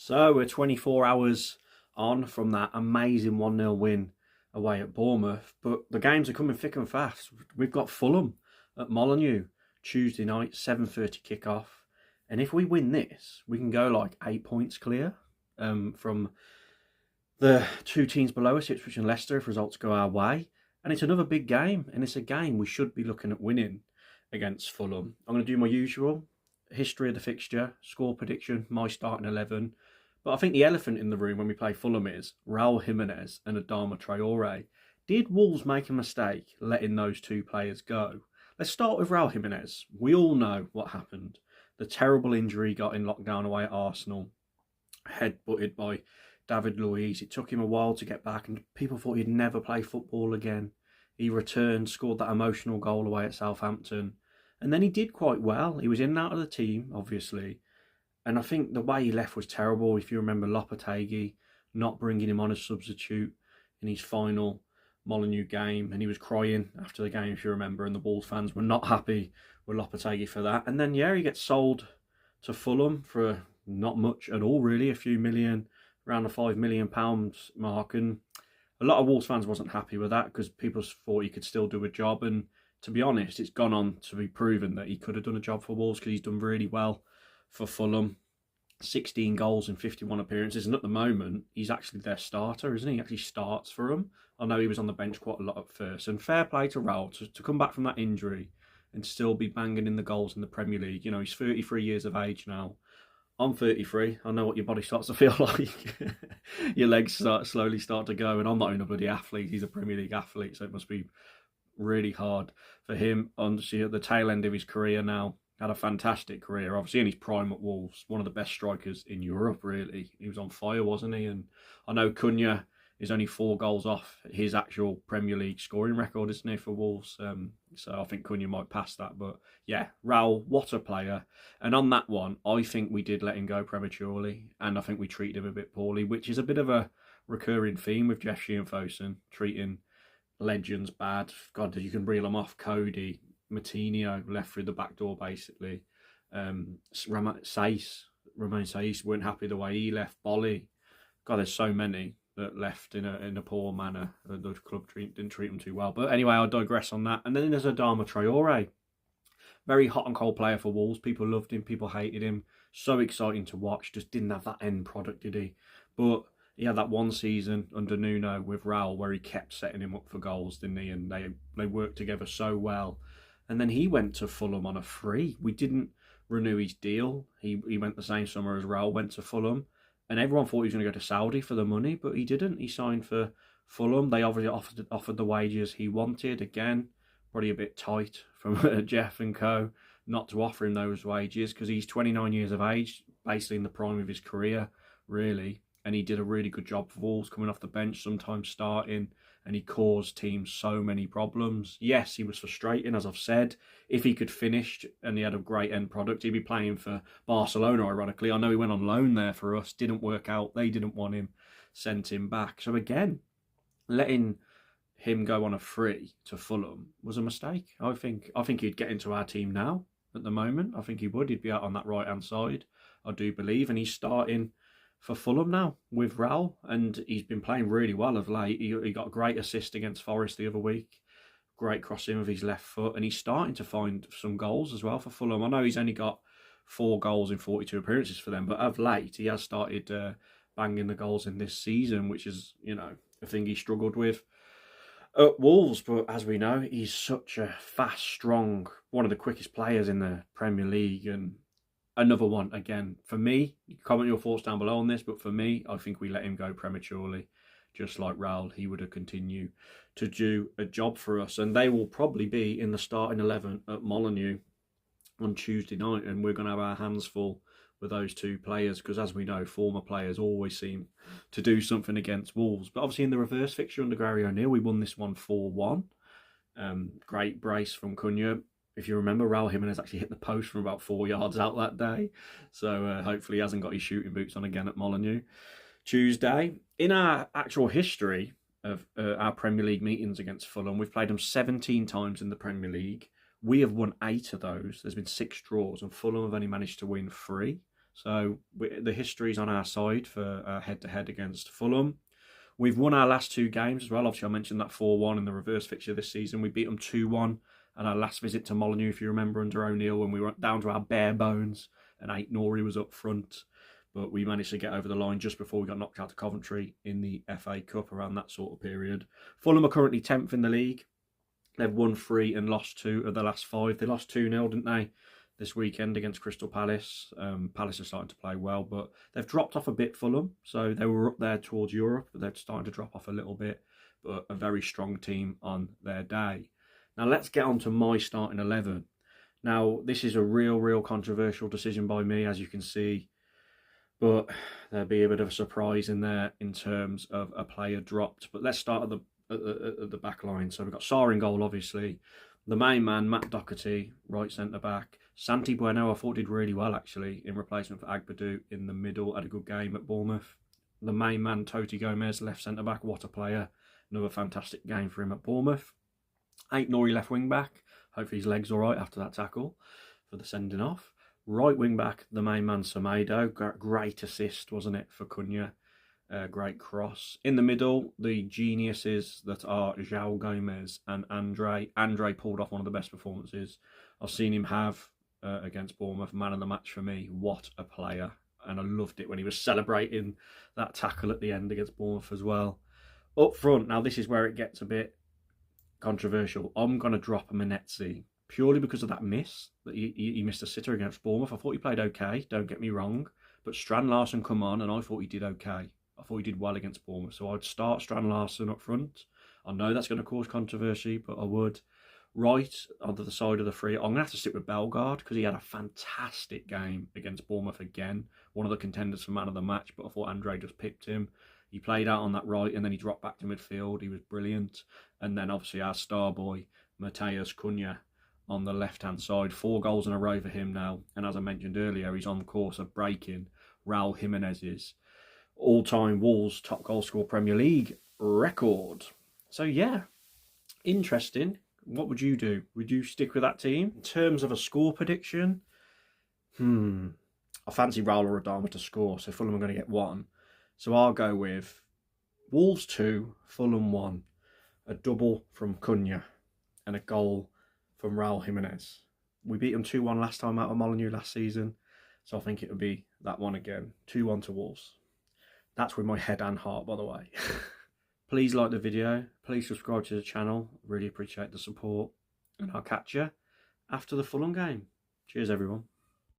So we're 24 hours on from that amazing 1-0 win away at Bournemouth, but the games are coming thick and fast. We've got Fulham at Molineux Tuesday night, 7:30 kickoff. And if we win this, we can go like 8 points clear from the two teams below us, Ipswich and Leicester, if results go our way. And it's another big game, and it's a game we should be looking at winning against Fulham. I'm going to do my usual history of the fixture, score prediction, my starting 11. But I think the elephant in the room when we play Fulham is Raul Jiménez and Adama Traoré. Did Wolves make a mistake letting those two players go? Let's start with Raul Jiménez. We all know what happened. The terrible injury he got in lockdown away at Arsenal, head-butted by David Luiz. It took him a while to get back, and people thought he'd never play football again. He returned, scored that emotional goal away at Southampton, and then he did quite well. He was in and out of the team, obviously, and I think the way he left was terrible. If you remember Lopetegui not bringing him on as substitute in his final Molineux game, and he was crying after the game, if you remember, and the Wolves fans were not happy with Lopetegui for that. And then, he gets sold to Fulham for not much at all, really, a few million, around the £5 million mark. And a lot of Wolves fans wasn't happy with that because people thought he could still do a job. And to be honest, it's gone on to be proven that he could have done a job for Wolves because he's done really well for Fulham. 16 goals in 51 appearances, and at the moment he's actually their starter, isn't he? He actually starts for them. I know he was on the bench quite a lot at first, and fair play to Raul to come back from that injury and still be banging in the goals in the Premier League. He's 33 years of age now. I'm 33. I know what your body starts to feel like. Your legs slowly start to go, and I'm not even a bloody athlete. He's a Premier League athlete, so it must be really hard for him. Honestly, at the tail end of his career now, had a fantastic career, obviously in his prime at Wolves, one of the best strikers in Europe, really. He was on fire, wasn't he? And I know Cunha is only 4 goals off his actual Premier League scoring record, isn't he, for Wolves? So I think Cunha might pass that. But yeah, Raul, what a player. And on that one, I think we did let him go prematurely, and I think we treated him a bit poorly, which is a bit of a recurring theme with Jeff Sheehan-Fosun, treating legends bad. God, you can reel them off. Cody, Matinho left through the back door, basically. Romain Saiss weren't happy the way he left. Bolly. God, there's so many that left in a poor manner. The club didn't treat them too well. But anyway, I'll digress on that. And then there's Adama Traoré. Very hot and cold player for Wolves. People loved him. People hated him. So exciting to watch. Just didn't have that end product, did he? But he had that one season under Nuno with Raul where he kept setting him up for goals, didn't he? And they worked together so well. And then he went to Fulham on a free. We didn't renew his deal. He went the same summer as Raul went to Fulham. And everyone thought he was going to go to Saudi for the money, but he didn't. He signed for Fulham. They obviously offered the wages he wanted. Again, probably a bit tight from Jeff and co. not to offer him those wages because he's 29 years of age, basically in the prime of his career, really. And he did a really good job for Wolves, coming off the bench, sometimes starting, and he caused teams so many problems. Yes, he was frustrating, as I've said. If he could finish and he had a great end product, he'd be playing for Barcelona, ironically. I know he went on loan there for us, didn't work out. They didn't want him, sent him back. So again, letting him go on a free to Fulham was a mistake. I think he'd get into our team now at the moment. I think he would. He'd be out on that right-hand side, I do believe. And he's starting for Fulham now with Raul, and he's been playing really well of late. He got a great assist against Forest the other week, great crossing with his left foot, and he's starting to find some goals as well for Fulham. I know he's only got 4 goals in 42 appearances for them, but of late he has started banging the goals in this season, which is, a thing he struggled with at Wolves. But as we know, he's such a fast, strong, one of the quickest players in the Premier League, and another one, again, for me, you can comment your thoughts down below on this, but for me, I think we let him go prematurely. Just like Raul, he would have continued to do a job for us. And they will probably be in the starting 11 at Molineux on Tuesday night, and we're going to have our hands full with those two players, because as we know, former players always seem to do something against Wolves. But obviously in the reverse fixture under Gary O'Neill, we won this one 4-1. Great brace from Cunha. If you remember, Raul Jiménez actually hit the post from about 4 yards out that day. So hopefully he hasn't got his shooting boots on again at Molineux Tuesday. In our actual history of our Premier League meetings against Fulham, we've played them 17 times in the Premier League. We have won 8 of those. There's been 6 draws, and Fulham have only managed to win 3. So the history's on our side for head-to-head against Fulham. We've won our last 2 games as well. Obviously, I mentioned that 4-1 in the reverse fixture this season. We beat them 2-1 at our last visit to Molineux, if you remember, under O'Neill, when we were down to our bare bones and Aït-Nouri was up front. But we managed to get over the line just before we got knocked out to Coventry in the FA Cup around that sort of period. Fulham are currently 10th in the league. They've won 3 and lost 2 of the last 5. They lost 2-0, didn't they, this weekend against Crystal Palace. Palace are starting to play well, but they've dropped off a bit, Fulham. So they were up there towards Europe, but they're starting to drop off a little bit. But a very strong team on their day. Now let's get on to my starting 11. Now, this is a real controversial decision by me, as you can see. But there'll be a bit of a surprise in there in terms of a player dropped. But let's start at the back line. So we've got Sarr in goal, obviously. The main man, Matt Doherty, right centre-back. Santi Bueno, I thought did really well, actually, in replacement for Agbadou in the middle. Had a good game at Bournemouth. The main man, Toti Gomez, left centre-back. What a player. Another fantastic game for him at Bournemouth. Aït-Nouri left wing-back. Hopefully his leg's all right after that tackle for the sending off. Right wing-back, the main man, Semedo. Great assist, wasn't it, for Cunha. Great cross. In the middle, the geniuses that are João Gomez and Andre. Andre pulled off one of the best performances I've seen him have against Bournemouth. Man of the match for me. What a player. And I loved it when he was celebrating that tackle at the end against Bournemouth as well. Up front, now this is where it gets a bit controversial. I'm going to drop a Menezzi purely because of that miss. That he missed a sitter against Bournemouth. I thought he played okay, don't get me wrong. But Strand Larsen come on and I thought he did okay. I thought he did well against Bournemouth. So I'd start Strand Larsen up front. I know that's going to cause controversy, but I would. Right onto the side of the 3, I'm going to have to stick with Bellegarde because he had a fantastic game against Bournemouth again. One of the contenders for man of the match, but I thought Andre just pipped him. He played out on that right and then he dropped back to midfield. He was brilliant. And then obviously our star boy, Matheus Cunha, on the left-hand side. 4 goals in a row for him now. And as I mentioned earlier, he's on course of breaking Raúl Jiménez's all-time Wolves top goal scorer Premier League record. So yeah, interesting. What would you do? Would you stick with that team? In terms of a score prediction, I fancy Raul or Adama to score, so Fulham are going to get 1. So I'll go with Wolves 2, Fulham 1. A double from Cunha and a goal from Raúl Jiménez. We beat them 2-1 last time out of Molineux last season, so I think it would be that one again. 2-1 to Wolves. That's with my head and heart, by the way. Please like the video. Please subscribe to the channel. Really appreciate the support. And I'll catch you after the Fulham game. Cheers, everyone.